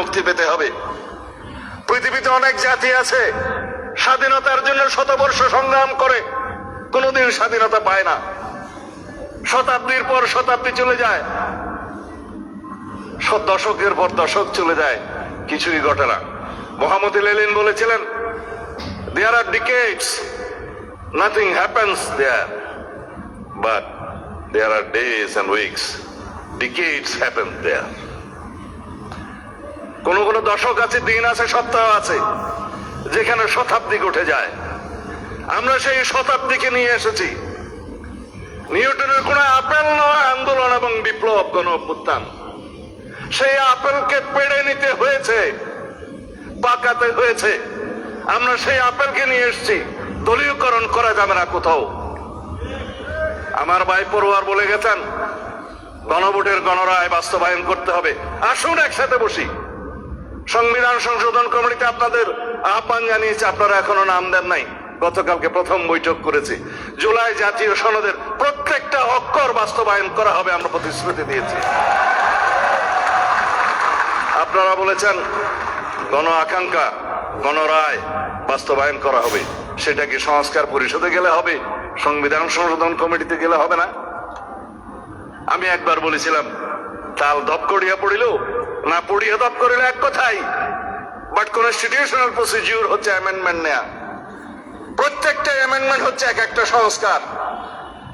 মুক্তি পেতে হবে। পৃথিবীতে অনেক জাতি আছে স্বাধীনতার জন্য শতবর্ষ সংগ্রাম করে, কোনোদিন স্বাধীনতা পায় না। শতাব্দীর পর শতাব্দী চলে যায়, দশকের পর দশক চলে যায়, কিছুই ঘটে না। মোহাম্মদ লেনিন বলেছিলেন, there are decades, nothing happens there, but there are days and weeks, decades happen there. কোন কোন দশক আছে, দিন আছে, সপ্তাহ আছে, যেখানে শতাব্দী ঘটে যায়। আমরা সেই শতাব্দীকে নিয়ে এসেছি। নিউটনের কোন আপেল নয় আন্দোলন এবং বিপ্লব, গণ অভ্যুত্থান। সেই আপেলকে পেড়ে নিতে হয়েছে, পাকাতে হয়েছে। আমরা সেই আপেলকে নিয়ে এসেছি, দলীয়করণ করা যাবে না কোথাও। আমার ভাই পড়ুয়ার বলে গেছেন, গণভোটের গণরায় বাস্তবায়ন করতে হবে। আসুন একসাথে বসি। সংবিধান সংশোধন কমিটিতে আপনাদের আহ্বান জানিয়েছি, আপনারা এখনো নাম দেন নাই। গতকালকে প্রথম বৈঠক করেছি। জুলাই জাতীয় সনদের প্রত্যেকটা অক্ষর বাস্তবায়ন করা হবে, আমরা প্রতিশ্রুতি দিয়েছি। আপনারা বলেছেন গণ আকাঙ্ক্ষা, গণরায় বাস্তবায়ন করা হবে। সেটা কি সংস্কার পরিষদে গেলে হবে, সংবিধান সংশোধন কমিটিতে গেলে হবে না? আমি একবার বলেছিলাম, তাল দপ করিয়া পড়িল না পড়িয়া দপ করিল এক কথাই, বাট কনস্টিটিউশনাল প্রসিডিউর হচ্ছে অ্যামেন্ডমেন্ট নেয়া। প্রত্যেকটা অ্যামেন্ডমেন্ট হচ্ছে এক একটা সংস্কার।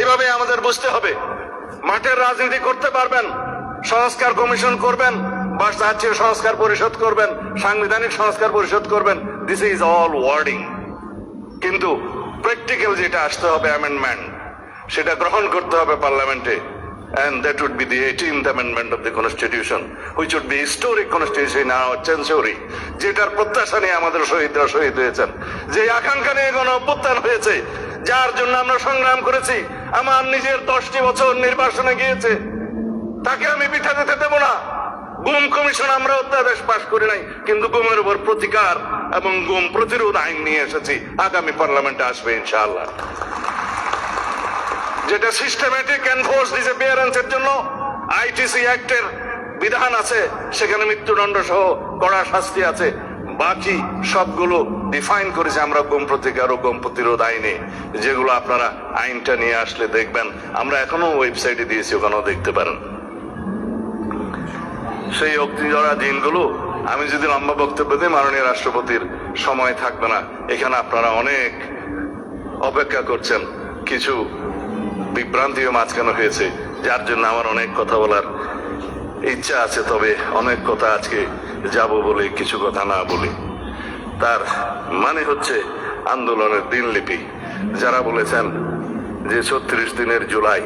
এইভাবে আমাদের বুঝতে হবে। মাঠের রাজনীতি করতে পারবেন, সংস্কার কমিশন করবেন, বা জাতীয় সংস্কার পরিষদ করবেন, সাংবিধানিক সংস্কার পরিষদ করবেন, দিস ইজ অল ওয়ার্ডিং। কিন্তু প্র্যাকটিক্যাল যেটা আসতে হবে অ্যামেন্ডমেন্ট, সেটা গ্রহণ করতে হবে পার্লামেন্টে। And that would be the 18th amendment of the Constitution, which would be historic constitution in our century, যেটার প্রত্যাশা নিয়ে আমাদের শহীদরা শহীদ হয়েছেন, যে আকাঙ্ক্ষা নিয়ে গণ অভ্যুত্থান হয়েছে, যার জন্য আমরা সংগ্রাম করেছি। আমার নিজের 10টি বছর নির্বাসনে গিয়েছে, তাকে আমি পিঠা দিতে দেব না। গুম কমিশন আমরা অধ্যাদেশ পাশ করি নাই, কিন্তু গুমের উপর প্রতিকার এবং গুম প্রতিরোধ আইন নিয়ে এসেছি। আগামী পার্লামেন্টে আসবে ইনশাআল্লাহ। যেটা সিস্টেমেটিক এনফোর্স ডিসঅ্যাপিয়ারেন্সের জন্য আইটিসি অ্যাক্টের বিধান আছে, সেখানে মৃত্যুদণ্ড সহ কড়া শাস্তি আছে। বাকি সবগুলো ডিফাইন করেছে আমরা গুম প্রতিকার ও গুম প্রতিরোধ আইনে, যেগুলো আপনারা আইনটা নিয়ে আসলে দেখবেন। আমরা এখনো ওয়েবসাইটে দিয়েছি, ওখানেও দেখতে পারেন। সেই অগ্নিজরা দিনগুলো, আমি যদি লম্বা বক্তব্য দিই মাননীয় রাষ্ট্রপতির সময় থাকবে না। এখানে আপনারা অনেক অপেক্ষা করছেন, কিছু বিভ্রান্তিও মাঝখানে হয়েছে, যার জন্য আমার অনেক কথা বলার ইচ্ছা আছে। তবে অনেক কথা আজকে যাব বলে কিছু কথা না বলি। তার মানে হচ্ছে আন্দোলনের দিনলিপি। যারা বলেছেন যে 36 দিনের জুলাই,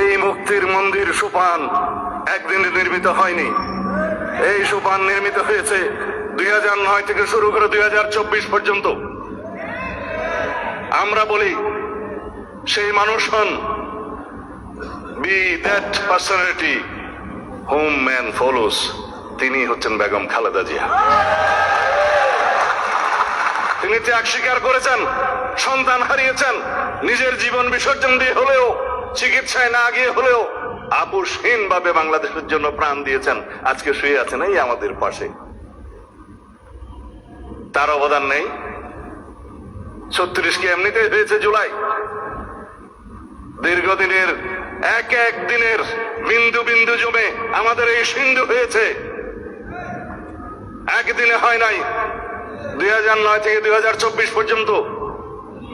এই মুক্তির মন্দির সোপান একদিনে নির্মিত হয়নি। এই সোপান নির্মিত হয়েছে 2009 থেকে শুরু করে 2024 পর্যন্ত। আমরা বলি সেই মানুষ হন, be that personality whom man follows, তিনি হচ্ছেন বেগম খালেদা জিয়া। তিনি ত্যাগ স্বীকার করেছেন, সন্তান হারিয়েছেন, নিজের জীবন বিসর্জন দিয়ে হলেও, চিকিৎসায় না গিয়ে হলেও আপোষহীন ভাবে বাংলাদেশের জন্য প্রাণ দিয়েছেন। আজকে শুয়ে আছেন এই আমাদের পাশে। তার অবদান নেই? 36 কি এমনিতেই হয়েছে জুলাই? দীর্ঘদিনের এক এক দিনের বিন্দু বিন্দু জমে আমাদের এই সিন্ধু হয়েছে, একদিনে হয় নাই। 2009 থেকে 2024 পর্যন্ত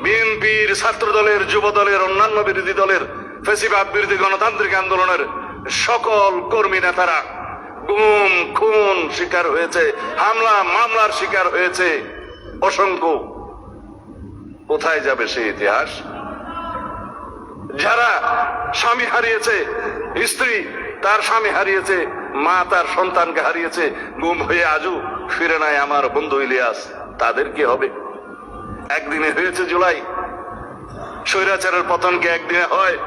বিএনপির, ছাত্র দলের, যুব দলের, অন্যান্য বিরোধী দলের, ফ্যাসিবাদ বিরোধী গণতান্ত্রিক আন্দোলনের সকল কর্মী নেতারা গুম খুন শিকার হয়েছে, হামলা মামলার শিকার হয়েছে অসংখ্য। কোথায় যাবে সেই ইতিহাস? যারা স্বামী হারিয়েছে, স্ত্রী তার স্বামী হারিয়েছে, মা তার সন্তানকে হারিয়েছে, গুম হয়ে আজও ফিরে নাই আমার বন্ধু ইলিয়াস, তাদের কি হবে? একদিনে হয়েছে জুলাই। স্বৈরাচারের পতন কি একদিনে হয়?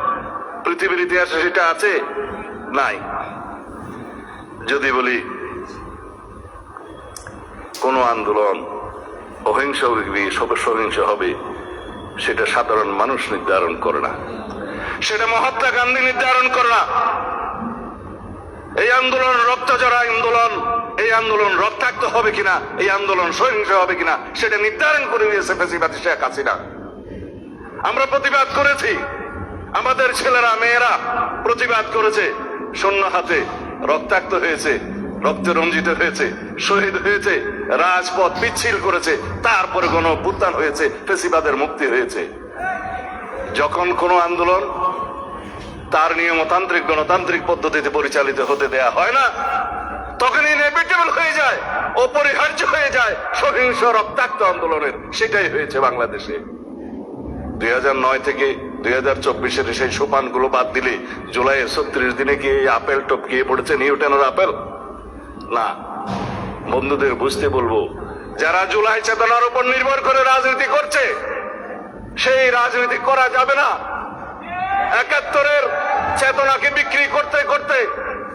পৃথিবীর ইতিহাসে সেটা আছে? নাই। যদি বলি কোন আন্দোলন অহিংস সহিংস হবে, সেটা সাধারণ মানুষ নির্ধারণ করে না, সেটা মহাত্মা গান্ধী নির্ধারণ করে না। এই আন্দোলন রক্তঝরা আন্দোলন, আন্দোলন রক্তাক্ত হবে কিনা, এই আন্দোলন সহিংস হবে কিনা, সেটা নির্ধারণ করে দিয়েছে ফ্যাসিবাদী শেখ হাসিনা। আমরা প্রতিবাদ করেছি, আমাদের ছেলেরা মেয়েরা প্রতিবাদ করেছে, শূন্য হাতে রক্তাক্ত হয়েছে, রক্তে রঞ্জিত হয়েছে, শহীদ হয়েছে, রাজপথ পিচ্ছিল করেছে, তারপরে গণ অভ্যুত্থান হয়েছে, ফ্যাসিবাদের মুক্তি হয়েছে। যখন কোনো আন্দোলন তার নিয়মতান্ত্রিক গণতান্ত্রিক পদ্ধতিতে পরিচালিত হতে দেয়া হয় না, তখন ইনএভিটেবল হয়ে যায়, অপরিহার্য হয়ে যায় সহিংস রক্তাক্ত আন্দোলনের। সেটাই হয়েছে বাংলাদেশে। 2009 থেকে 2024-এর সেই সোপানগুলো বাদ দিলে জুলাইয়ের 36 দিনে কি এই আপেল টপকিয়ে পড়েছে নিউটনের আপেল? না। বন্ধুদের বুঝতে বলবো, যারা জুলাই চেতনার উপর নির্ভর করে রাজনীতি করছে, সেই রাজনীতি করা যাবে না। 71-এর চেতনাকে বিক্রি করতে করতে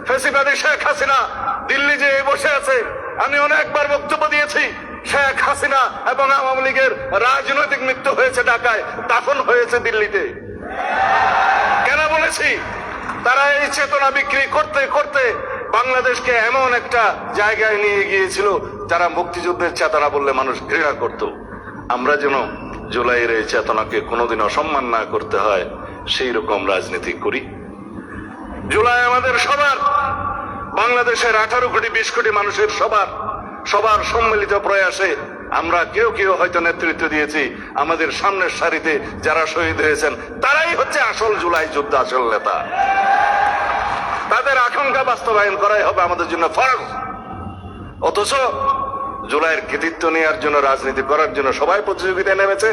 ফ্যাসিবাদী শেখ হাসিনা দিল্লি যে বসে আছে। আমি অনেকবার বক্তব্য দিয়েছি, শেখ হাসিনা এবং আওয়ামী লীগের রাজনৈতিক মৃত্যু হয়েছে ঢাকায়, দাফন হয়েছে দিল্লিতে। কেন বলেছি? তারা এই চেতনা বিক্রি করতে করতে বাংলাদেশকে এমন একটা জায়গায় নিয়ে গিয়েছিল, যারা মুক্তিযুদ্ধের চেতনা বললে মানুষ ঘৃণা করত। আমরা যেন জুলাইয়ের এই চেতনাকে কোনোদিন অসম্মান না করতে হয়, সেই রকম রাজনীতি করি। জুলাই আমাদের সবার, বাংলাদেশের 18 কোটি 20 কোটি মানুষের সবার সম্মিলিত প্রয়াসে আমরা কেউ কেউ হয়তো নেতৃত্ব দিয়েছি। আমাদের সামনের সারিতে যারা শহীদ হয়েছেন, তারাই হচ্ছে আসল জুলাই যোদ্ধা, আসল নেতা। তাদের আকাঙ্ক্ষা বাস্তবায়ন করাই হবে আমাদের জন্য ফরজ। অথচ জুলাইয়ের কৃতিত্ব নেওয়ার জন্য, রাজনীতি করার জন্য সবাই প্রতিযোগিতায় নেমেছে।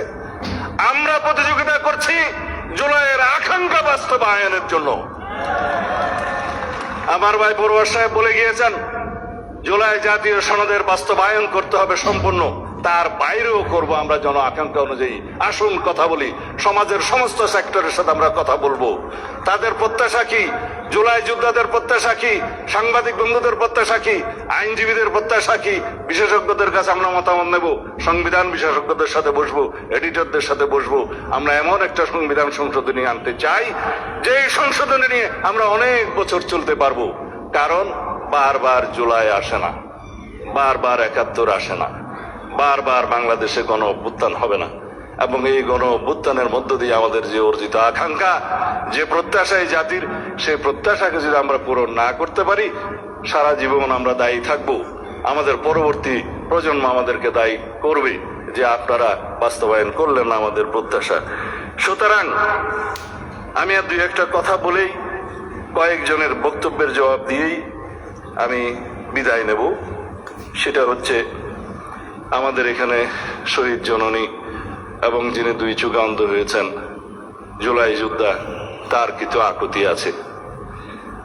আমরা প্রতিযোগিতা করছি জুলাইয়ের আকাঙ্ক্ষা বাস্তবায়নের জন্য। আমার ভাই পড়ুয়ার সাহেব বলে গিয়েছেন, জুলাই জাতীয় সনদের বাস্তবায়ন করতে হবে সম্পূর্ণ, তার বাইরেও করব আমরা জন আকাঙ্ক্ষা অনুযায়ী। আসুন কথা বলি, সমাজের সমস্ত সেক্টরের সাথে আমরা কথা বলবো। তাদের প্রত্যাশা কি, জুলাই যোদ্ধাদের প্রত্যাশা কি, সাংবাদিক বন্ধুদের প্রত্যাশা কি, আইনজীবীদের প্রত্যাশা কি, বিশেষজ্ঞদের কাছে আমরা মতামত নেব, সংবিধান বিশেষজ্ঞদের সাথে বসবো, এডিটরদের সাথে বসবো। আমরা এমন একটা সংবিধান সংশোধনী আনতে চাই, যে এই সংশোধনী নিয়ে আমরা অনেক বছর চলতে পারবো। কারণ বারবার জুলাই আসে না, বারবার 71 আসে না, বারবার বাংলাদেশে গণ অভ্যুত্থান হবে না। এবং এই গণ অভ্যুত্থানের মধ্য দিয়ে আমাদের যে অর্জিত আকাঙ্ক্ষা, যে প্রত্যাশা এই জাতির, সেই প্রত্যাশাকে যদি আমরা পূরণ না করতে পারি, সারা জীবন আমরা দায়ী থাকব। আমাদের পরবর্তী প্রজন্ম আমাদেরকে দায়ী করবে যে আপনারা বাস্তবায়ন করলেন না আমাদের প্রত্যাশা। সুতরাং আমি আর দুই একটা কথা বলেই, কয়েকজনের বক্তব্যের জবাব দিয়েই আমি বিদায় নেব। সেটা হচ্ছে, আমাদের এখানে শহীদ জননী এবং যিনি 2 চোখে অন্ধ হয়েছেন, জুলাই যোদ্ধা, তার কিছু আকুতি আছে।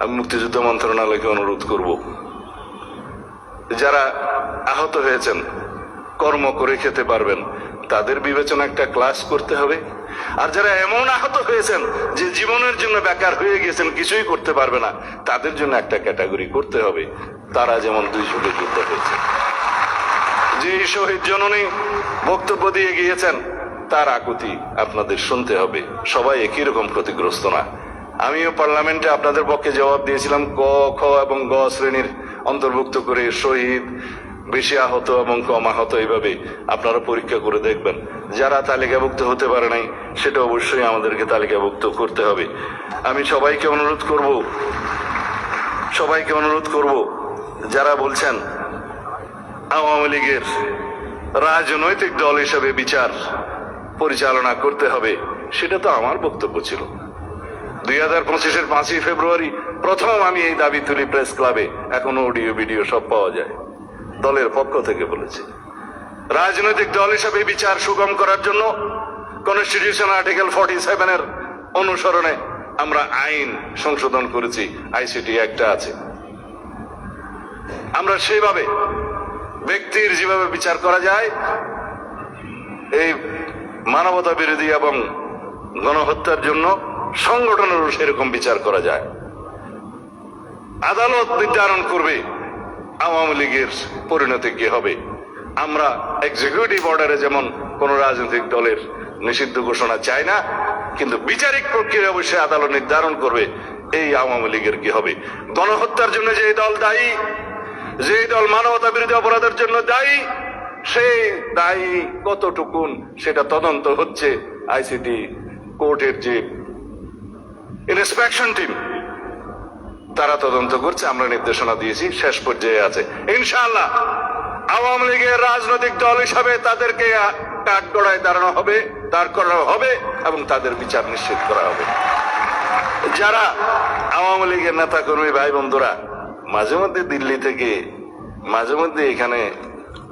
আমি মুক্তিযুদ্ধ মন্ত্রণালয়কে অনুরোধ করব, যারা আহত হয়েছেন, কর্ম করে খেতে পারবেন, তাদের বিবেচনা একটা ক্লাস করতে হবে। আর যারা এমন আহত হয়েছেন যে জীবনের জন্য বেকার হয়ে গেছেন, কিছুই করতে পারবে না, তাদের জন্য একটা ক্যাটাগরি করতে হবে। তারা যেমন 2 চোখে যুদ্ধ হয়েছে। যে শহীদ জননী বক্তব্য দিয়ে গিয়েছেন, তার আকুতি আপনাদের শুনতে হবে। সবাই একই রকম ক্ষতিগ্রস্ত না। আমিও পার্লামেন্টে আপনাদের পক্ষে জবাব দিয়েছিলাম, ক, খ এবং গ শ্রেণীর অন্তর্ভুক্ত করে শহীদ, বেশি আহত এবং কম আহত, এইভাবে আপনারা পরীক্ষা করে দেখবেন। যারা তালিকাভুক্ত হতে পারে নাই, সেটা অবশ্যই আমাদেরকে তালিকাভুক্ত করতে হবে। আমি সবাইকে অনুরোধ করব, যারা বলছেন আওয়ামী লীগের রাজনৈতিক দল হিসেবে বিচার পরিচালনা করতে হবে, সেটা তো আমার বক্তব্য ছিল। 2025-এর 5ই ফেব্রুয়ারি প্রথম আমি এই দাবি তুলি প্রেস ক্লাবে, এখনো অডিও ভিডিও সব পাওয়া যায়। দলের পক্ষ থেকে বলেছি, রাজনৈতিক দল হিসেবে বিচার সুগম করার জন্য কনস্টিটিউশন আর্টিকেল 47-এর অনুসরণে আমরা আইন সংশোধন করেছি, আইসিটি একটা আছে। আমরা সেইভাবে ব্যক্তির যেভাবে বিচার করা যায়, এই মানবতা বিরোধী এবং গণহত্যার জন্য সংগঠনেরও সেরকম বিচার করা যায়। আদালত নির্ধারণ করবে আওয়ামী লীগের পরিণতি কি হবে। আমরা এক্সিকিউটিভ অর্ডারে যেমন কোন রাজনৈতিক দলের নিষিদ্ধ ঘোষণা চাই না, কিন্তু বিচারিক প্রক্রিয়া অবশ্যই আদালত নির্ধারণ করবে এই আওয়ামী লীগের কি হবে। গণহত্যার জন্য যে দল দায়ী, যে দল মানবতা বিরোধী অপরাধের জন্য দায়ী, সেই দায়ী কতটুকুন সেটা তদন্ত হচ্ছে। আইসিটি কোর্টের যে ইন্সপেকশন টিম তারা তদন্ত করছে, আমরা নির্দেশনা দিয়েছি, শেষ পর্যায়ে আছে। ইনশাআল্লাহ আওয়ামী লীগের রাজনৈতিক দল হিসাবে তাদেরকে কাঠগড়ায় দাঁড়ানো হবে, দাঁড় করানো হবে এবং তাদের বিচার নিশ্চিত করা হবে। যারা আওয়ামী লীগের নেতা কর্মী ভাই বন্ধুরা মাঝে মধ্যে দিল্লি থেকে, মাঝে মধ্যে এখানে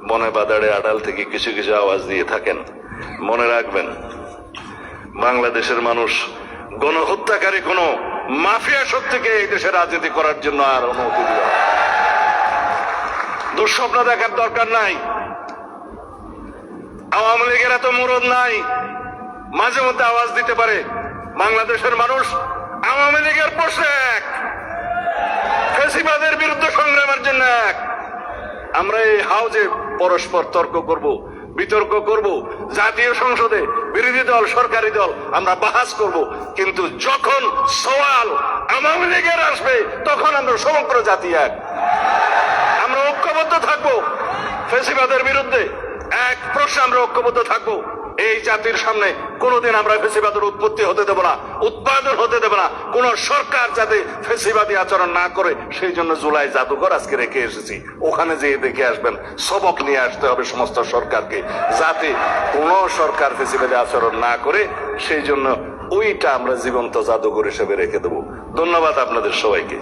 বনে বাদাড়ে আড়াল থেকে কিছু কিছু আওয়াজ দিয়ে থাকেন, মনে রাখবেন বাংলাদেশের মানুষ গণহত্যাকারী কোন মাফিয়া শক্তিকে এই দেশে রাজনীতি করার জন্য আর অনুমতি দিবে না। দুঃস্বপ্ন দেখার দরকার নাই। আওয়ামী লীগের এত মুরদ নাই, মাঝে মধ্যে আওয়াজ দিতে পারে। বাংলাদেশের মানুষ আওয়ামী লীগের পাশে এক, ফ্যাসিবাদের বিরুদ্ধে সংগ্রামের জন্য এক। আমরা এই হাউজে পরস্পর তর্ক করব, বিতর্ক করব, জাতীয় সংসদে বিরোধী দল সরকারি দল আমরা বাহাস করব, কিন্তু যখন সওয়াল আওয়ামী লীগের আসবে তখন আমরা সমগ্র জাতি এক। আমরা ঐক্যবদ্ধ থাকবো ফ্যাসিবাদের বিরুদ্ধে, এক প্রশ্নে আমরা ঐক্যবদ্ধ থাকবো। এই জাতির সামনে কোনোদিন আমরা ফ্যাসিবাদের উৎপত্তি হতে দেব না, উৎপাদন হতে দেব না। কোন সরকার যাতে ফ্যাসিবাদী আচরণ না করে সেই জন্য জুলাই জাদুঘর আজকে রেখে এসেছি। ওখানে যেয়ে দেখে আসবেন, সবক নিয়ে আসতে হবে সমস্ত সরকারকে, যাতে কোন সরকার ফ্যাসিবাদী আচরণ না করে। সেই জন্য ওইটা আমরা জীবন্ত জাদুঘর হিসেবে রেখে দেবো। ধন্যবাদ আপনাদের সবাইকে।